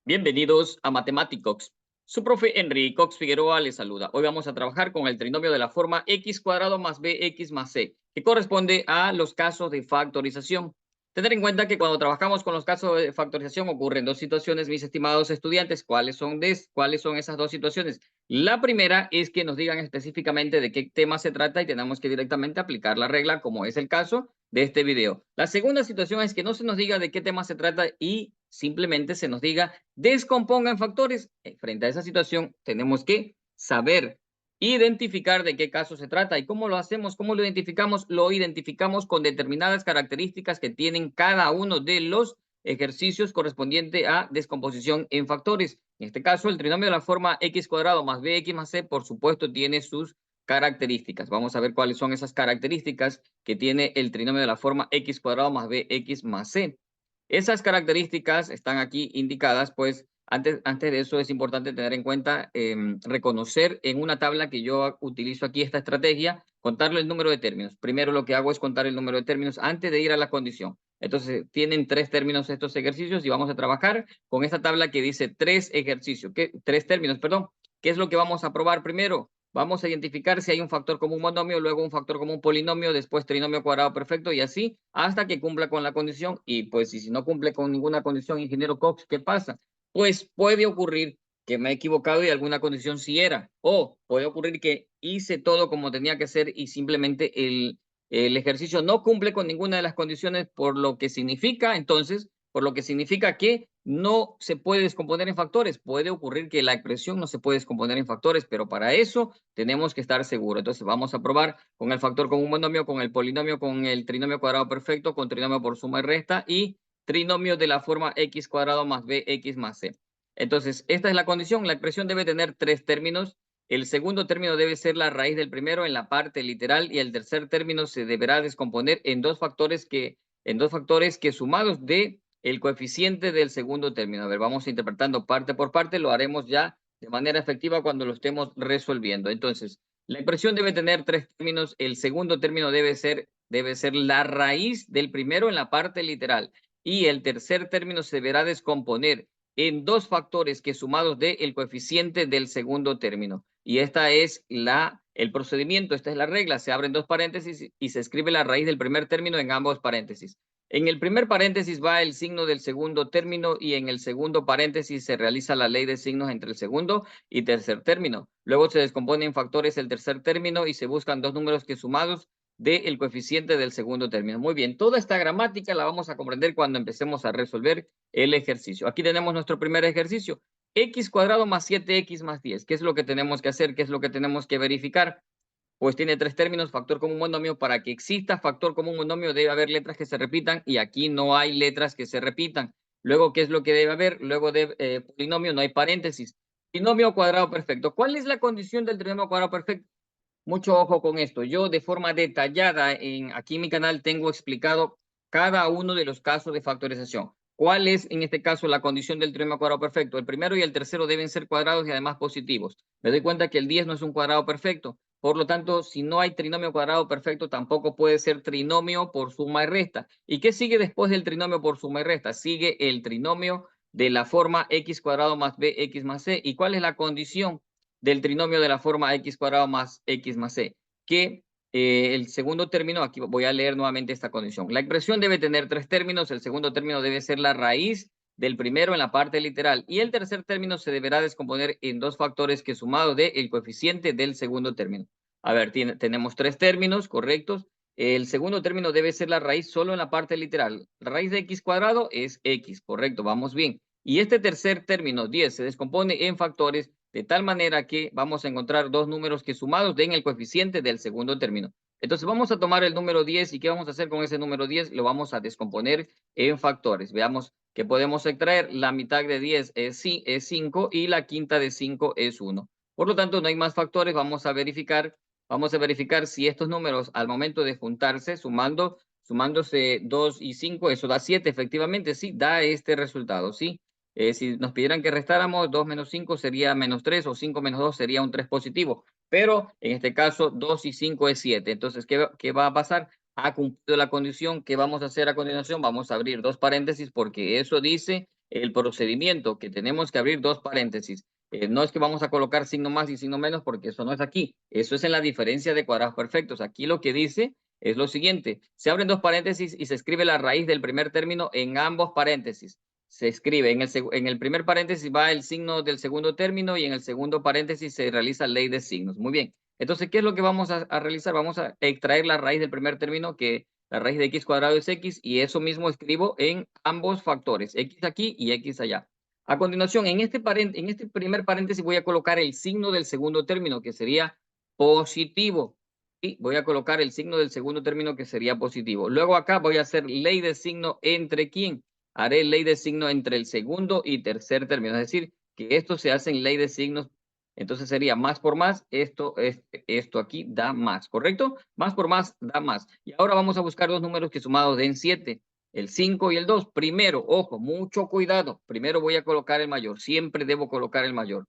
Bienvenidos a Mathematicox. Su profe Enrique Cox Figueroa les saluda. Hoy vamos a trabajar con el trinomio de la forma x cuadrado más bx más c, que corresponde a los casos de factorización. Tener en cuenta que cuando trabajamos con los casos de factorización ocurren dos situaciones, mis estimados estudiantes. ¿Cuáles son esas dos situaciones? La primera es que nos digan específicamente de qué tema se trata y tenemos que directamente aplicar la regla, como es el caso de este video. La segunda situación es que no se nos diga de qué tema se trata y simplemente se nos diga descomponga en factores. Frente a esa situación tenemos que saber identificar de qué caso se trata y cómo lo hacemos, cómo lo identificamos. Lo identificamos con determinadas características que tienen cada uno de los ejercicios correspondiente a descomposición en factores. En este caso, el trinomio de la forma x cuadrado más bx más c, por supuesto, tiene sus características. Vamos a ver cuáles son esas características que tiene el trinomio de la forma x cuadrado más bx más c. Esas características están aquí indicadas, pues antes de eso es importante tener en cuenta, reconocer en una tabla que yo utilizo aquí esta estrategia, contarle el número de términos. Primero lo que hago es contar el número de términos antes de ir a la condición. Entonces, tienen 3 términos estos ejercicios y vamos a trabajar con esta tabla que dice 3 ejercicios, 3 términos, perdón. ¿Qué es lo que vamos a probar primero? Vamos a identificar si hay un factor común monomio, luego un factor común polinomio, después trinomio cuadrado perfecto y así hasta que cumpla con la condición. Y pues si no cumple con ninguna condición, ingeniero Cox, ¿qué pasa? Pues puede ocurrir que me he equivocado y alguna condición sí era. O puede ocurrir que hice todo como tenía que ser y simplemente el ejercicio no cumple con ninguna de las condiciones, por lo que significa que no se puede descomponer en factores. Puede ocurrir que la expresión no se puede descomponer en factores, pero para eso tenemos que estar seguros. Entonces vamos a probar con el factor común monomio, con el polinomio, con el trinomio cuadrado perfecto, con trinomio por suma y resta y trinomio de la forma x cuadrado más bx más c. Entonces, esta es la condición. La expresión debe tener 3 términos. El segundo término debe ser la raíz del primero en la parte literal y el tercer término se deberá descomponer en dos factores que sumados de el coeficiente del segundo término. A ver, vamos interpretando parte por parte, lo haremos ya de manera efectiva cuando lo estemos resolviendo. Entonces, la expresión debe tener 3 términos. El segundo término debe ser la raíz del primero en la parte literal y el tercer término se deberá descomponer en dos factores que sumados de el coeficiente del segundo término. Y esta es el procedimiento, esta es la regla. Se abren dos paréntesis y se escribe la raíz del primer término en ambos paréntesis. En el primer paréntesis va el signo del segundo término y en el segundo paréntesis se realiza la ley de signos entre el segundo y tercer término. Luego se descompone en factores el tercer término y se buscan dos números que sumados del coeficiente del segundo término. Muy bien, toda esta gramática la vamos a comprender cuando empecemos a resolver el ejercicio. Aquí tenemos nuestro primer ejercicio. X cuadrado más 7x más 10. ¿Qué es lo que tenemos que hacer? ¿Qué es lo que tenemos que verificar? Pues tiene 3 términos, factor común monomio. Para que exista factor común monomio debe haber letras que se repitan y aquí no hay letras que se repitan. Luego, ¿qué es lo que debe haber? Luego de polinomio no hay paréntesis. Trinomio cuadrado perfecto. ¿Cuál es la condición del trinomio cuadrado perfecto? Mucho ojo con esto. Yo de forma detallada aquí en mi canal tengo explicado cada uno de los casos de factorización. ¿Cuál es en este caso la condición del trinomio cuadrado perfecto? El primero y el tercero deben ser cuadrados y además positivos. Me doy cuenta que el 10 no es un cuadrado perfecto. Por lo tanto, si no hay trinomio cuadrado perfecto, tampoco puede ser trinomio por suma y resta. ¿Y qué sigue después del trinomio por suma y resta? Sigue el trinomio de la forma x cuadrado más bx más c. ¿Y cuál es la condición del trinomio de la forma x cuadrado más x más c? Que el segundo término, aquí voy a leer nuevamente esta condición. La expresión debe tener 3 términos, el segundo término debe ser la raíz del primero en la parte literal y el tercer término se deberá descomponer en dos factores que sumado de el coeficiente del segundo término. A ver, tenemos 3 términos correctos. El segundo término debe ser la raíz solo en la parte literal. La raíz de x cuadrado es x, correcto, vamos bien. Y este tercer término, 10, se descompone en factores de tal manera que vamos a encontrar dos números que sumados den el coeficiente del segundo término. Entonces vamos a tomar el número 10 y ¿qué vamos a hacer con ese número 10? Lo vamos a descomponer en factores. Veamos que podemos extraer. La mitad de 10 es 5 y la quinta de 5 es 1. Por lo tanto, no hay más factores. Vamos a verificar si estos números al momento de juntarse, sumándose 2 y 5, eso da 7. Efectivamente, sí, da este resultado, ¿sí? Si nos pidieran que restáramos, 2 menos 5 sería menos 3 o 5 menos 2 sería un 3 positivo. Pero en este caso, 2 y 5 es 7. Entonces, ¿qué va a pasar? Ha cumplido la condición. ¿Qué vamos a hacer a continuación? Vamos a abrir dos paréntesis porque eso dice el procedimiento, que tenemos que abrir dos paréntesis. No es que vamos a colocar signo más y signo menos porque eso no es aquí. Eso es en la diferencia de cuadrados perfectos. Aquí lo que dice es lo siguiente. Se abren dos paréntesis y se escribe la raíz del primer término en ambos paréntesis. Se escribe en el primer paréntesis va el signo del segundo término y en el segundo paréntesis se realiza ley de signos. Muy bien. Entonces, ¿qué es lo que vamos a realizar? Vamos a extraer la raíz del primer término, que la raíz de x cuadrado es x, y eso mismo escribo en ambos factores, x aquí y x allá. A continuación, en este primer paréntesis voy a colocar el signo del segundo término, que sería positivo. Y voy a colocar el signo del segundo término, que sería positivo. Luego acá voy a hacer ley de signo entre quién. Haré ley de signo entre el segundo y tercer término. Es decir, que esto se hace en ley de signos. Entonces sería más por más, esto aquí da más, ¿correcto? Más por más da más. Y ahora vamos a buscar dos números que sumados den 7, el 5 y el 2. Primero, ojo, mucho cuidado. Primero voy a colocar el mayor, siempre debo colocar el mayor.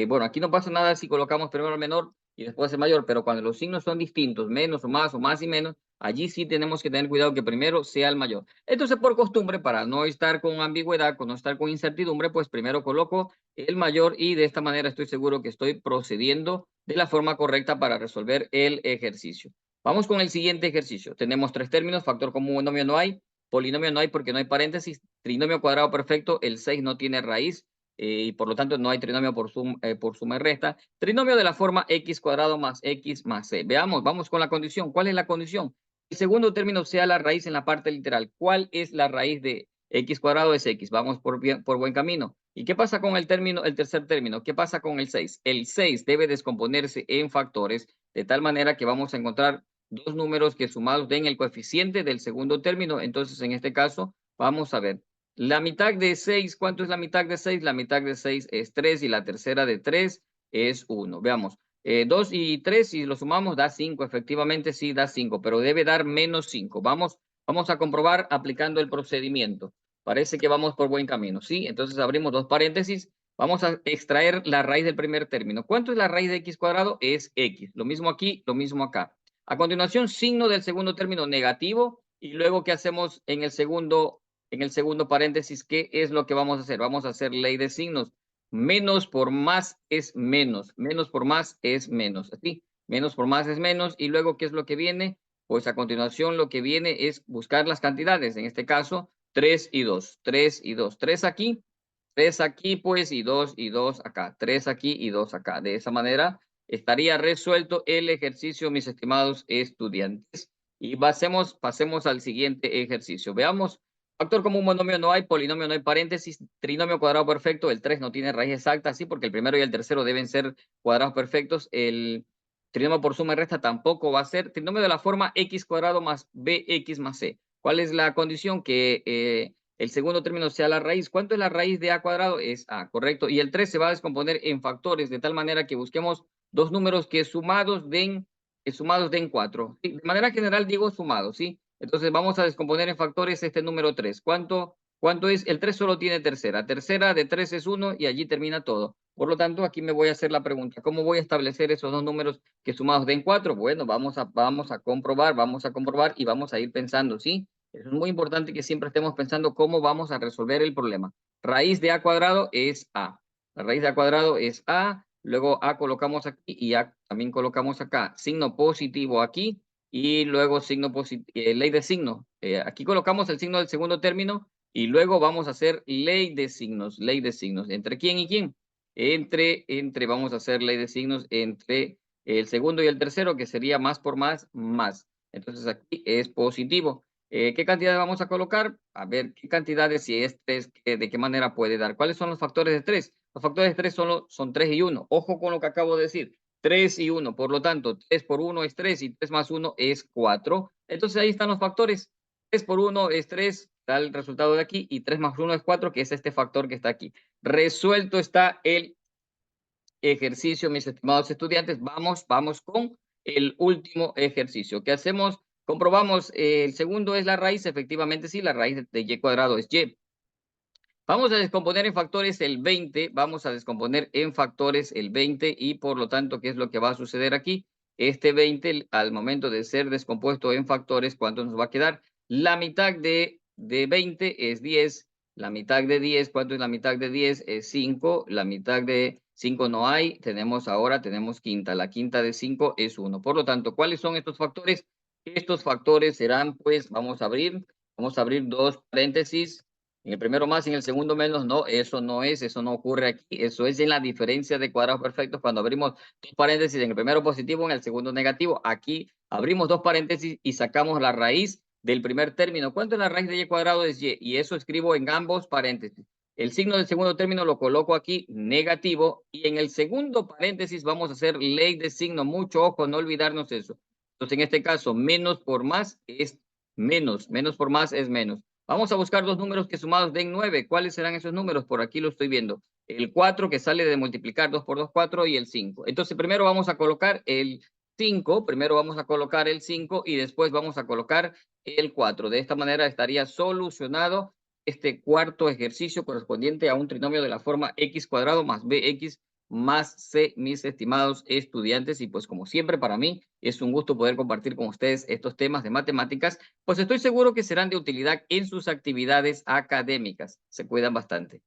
Bueno, aquí no pasa nada si colocamos primero el menor y después el mayor, pero cuando los signos son distintos, menos o más y menos, allí sí tenemos que tener cuidado que primero sea el mayor. Entonces, por costumbre, para no estar con ambigüedad, no estar con incertidumbre, pues primero coloco el mayor y de esta manera estoy seguro que estoy procediendo de la forma correcta para resolver el ejercicio. Vamos con el siguiente ejercicio. Tenemos tres términos, factor común monomio no hay, polinomio no hay porque no hay paréntesis, trinomio cuadrado perfecto, el 6 no tiene raíz y por lo tanto no hay trinomio por suma y resta. Trinomio de la forma x cuadrado más x más c. Veamos, vamos con la condición. ¿Cuál es la condición? El segundo término sea la raíz en la parte literal. ¿Cuál es la raíz de x cuadrado? Es x. Vamos por buen camino. ¿Y qué pasa con el tercer término? ¿Qué pasa con el 6? El 6 debe descomponerse en factores de tal manera que vamos a encontrar dos números que sumados den el coeficiente del segundo término. Entonces, en este caso, vamos a ver. La mitad de 6, ¿cuánto es la mitad de 6? La mitad de 6 es 3 y la tercera de 3 es 1. Veamos. 2 y 3, si lo sumamos, da 5. Efectivamente, sí da 5, pero debe dar menos 5. Vamos a comprobar aplicando el procedimiento. Parece que vamos por buen camino, ¿sí? Entonces abrimos dos paréntesis. Vamos a extraer la raíz del primer término. ¿Cuánto es la raíz de x cuadrado? Es x. Lo mismo aquí, lo mismo acá. A continuación, signo del segundo término negativo. Y luego, ¿qué hacemos en el segundo paréntesis? ¿Qué es lo que vamos a hacer? Vamos a hacer ley de signos. Menos por más es menos. Menos por más es menos. Así, menos por más es menos. Y luego, ¿qué es lo que viene? Pues a continuación lo que viene es buscar las cantidades. En este caso, 3 y 2. 3 y 2. 3 aquí pues y 2 acá. 3 aquí y 2 acá. De esa manera estaría resuelto el ejercicio, mis estimados estudiantes. Y pasemos al siguiente ejercicio. Veamos. Factor común monomio no hay, polinomio no hay paréntesis, trinomio cuadrado perfecto, el 3 no tiene raíz exacta, sí, porque el primero y el tercero deben ser cuadrados perfectos. El trinomio por suma y resta tampoco va a ser. Trinomio de la forma x cuadrado más bx más c. ¿Cuál es la condición? Que el segundo término sea la raíz. ¿Cuánto es la raíz de a cuadrado? Es a, correcto. Y el 3 se va a descomponer en factores, de tal manera que busquemos dos números que sumados den 4. Sí, de manera general digo sumados, ¿sí? Entonces vamos a descomponer en factores este número 3. ¿Cuánto es? El 3 solo tiene tercera. Tercera de 3 es 1 y allí termina todo. Por lo tanto, aquí me voy a hacer la pregunta. ¿Cómo voy a establecer esos dos números que sumados den 4? Bueno, vamos a comprobar y vamos a ir pensando, ¿sí? Es muy importante que siempre estemos pensando cómo vamos a resolver el problema. Raíz de a cuadrado es a. La raíz de a cuadrado es a. Luego a colocamos aquí y a también colocamos acá. Signo positivo aquí y luego signo positivo, ley de signo. Aquí colocamos el signo del segundo término y luego vamos a hacer ley de signos. ¿Entre quién y quién? Vamos a hacer ley de signos entre el segundo y el tercero, que sería más por más, más. Entonces aquí es positivo. ¿Qué cantidad vamos a colocar? A ver, ¿qué cantidades si es 3, de qué manera puede dar? ¿Cuáles son los factores de 3? Los factores de 3 son 3 y 1. Ojo con lo que acabo de decir. 3 y 1. Por lo tanto, 3 por 1 es 3 y 3 más 1 es 4. Entonces ahí están los factores. 3 por 1 es 3, da el resultado de aquí, y 3 más 1 es 4, que es este factor que está aquí. Resuelto está el ejercicio, mis estimados estudiantes. Vamos con el último ejercicio. ¿Qué hacemos? Comprobamos, el segundo es la raíz. Efectivamente, sí, la raíz de y cuadrado es y. Vamos a descomponer en factores el 20, y por lo tanto, ¿qué es lo que va a suceder aquí? Este 20, al momento de ser descompuesto en factores, ¿cuánto nos va a quedar? La mitad de 20 es 10 La mitad de 10, ¿cuánto es la mitad de 10? Es 5. La mitad de 5 no hay. Tenemos quinta. La quinta de 5 es 1. Por lo tanto, ¿cuáles son estos factores? Estos factores serán, pues, vamos a abrir dos paréntesis. En el primero más, en el segundo menos. No, eso no ocurre aquí. Eso es en la diferencia de cuadrados perfectos cuando abrimos dos paréntesis, en el primero positivo, en el segundo negativo. Aquí abrimos dos paréntesis y sacamos la raíz del primer término. ¿Cuánto es la raíz de y cuadrado? Es y, y eso escribo en ambos paréntesis. El signo del segundo término lo coloco aquí, negativo, y en el segundo paréntesis vamos a hacer ley de signo. Mucho ojo, no olvidarnos eso. Entonces, en este caso, menos por más es menos, menos por más es menos. Vamos a buscar dos números que sumados den 9. ¿Cuáles serán esos números? Por aquí lo estoy viendo. El 4 que sale de multiplicar 2 por 2, 4, y el 5. Entonces, primero vamos a colocar el 5, primero vamos a colocar el 5 y después vamos a colocar el 4. De esta manera estaría solucionado este cuarto ejercicio correspondiente a un trinomio de la forma x cuadrado más bx más c, mis estimados estudiantes. Y pues como siempre para mí es un gusto poder compartir con ustedes estos temas de matemáticas, pues estoy seguro que serán de utilidad en sus actividades académicas. Se cuidan bastante.